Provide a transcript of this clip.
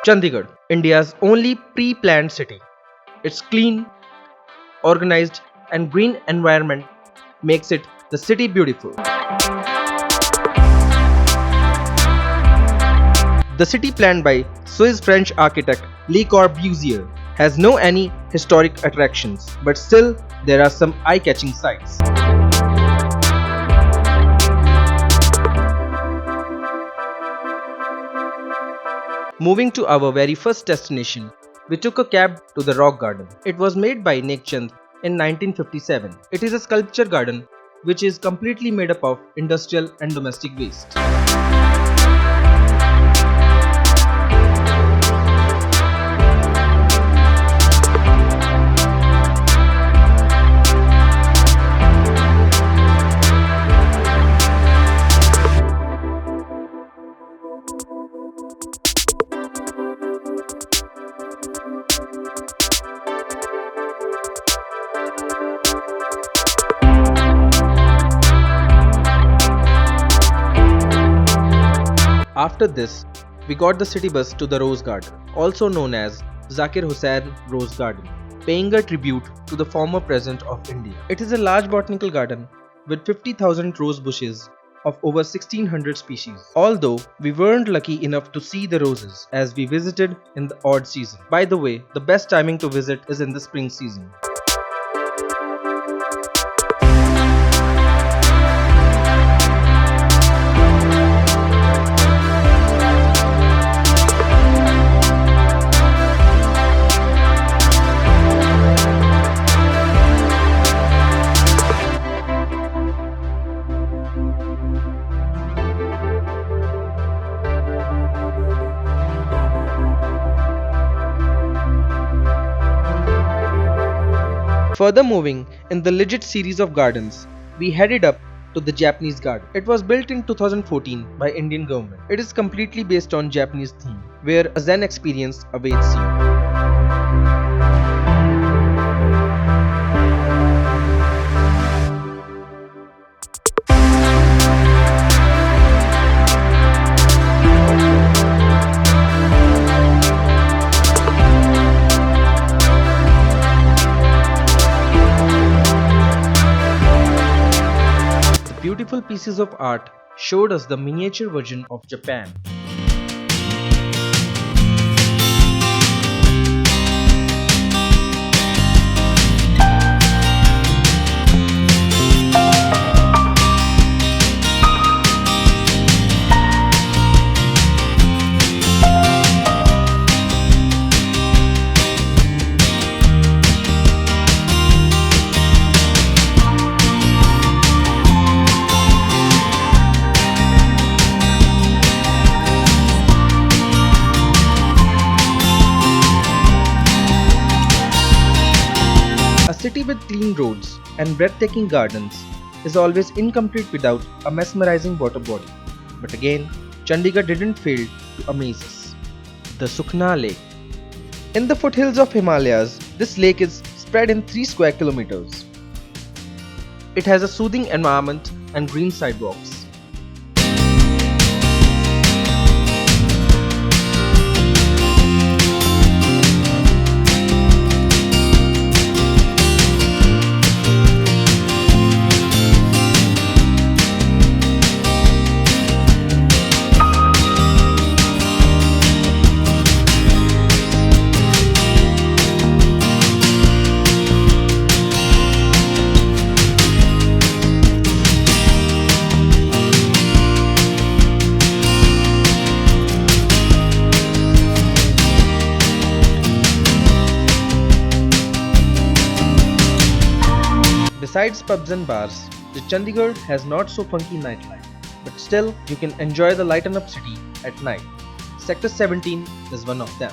Chandigarh, India's only pre-planned city. Its clean, organized and green environment makes it the city beautiful. The city planned by Swiss-French architect Le Corbusier has no any historic attractions, but still there are some eye-catching sights. Moving to our very first destination, we took a cab to the Rock Garden. It was made by Nek Chand in 1957. It is a sculpture garden which is completely made up of industrial and domestic waste. After this, we got the city bus to the Rose Garden, also known as Zakir Hussain Rose Garden, paying a tribute to the former President of India. It is a large botanical garden with 50,000 rose bushes of over 1600 species. Although we weren't lucky enough to see the roses as we visited in the odd season. By the way, the best timing to visit is in the spring season. Further moving in the legit series of gardens, we headed up to the Japanese garden. It was built in 2014 by Indian government. It is completely based on Japanese theme, where a Zen experience awaits you. Beautiful pieces of art showed us the miniature version of Japan. A city with clean roads and breathtaking gardens is always incomplete without a mesmerizing water body. But again, Chandigarh didn't fail to amaze us. The Sukhna Lake. In the foothills of Himalayas, this lake is spread in 3 square kilometers. It has a soothing environment and green sidewalks. Besides pubs and bars, the Chandigarh has not so funky nightlife, but still you can enjoy the lighten up city at night. Sector 17 is one of them.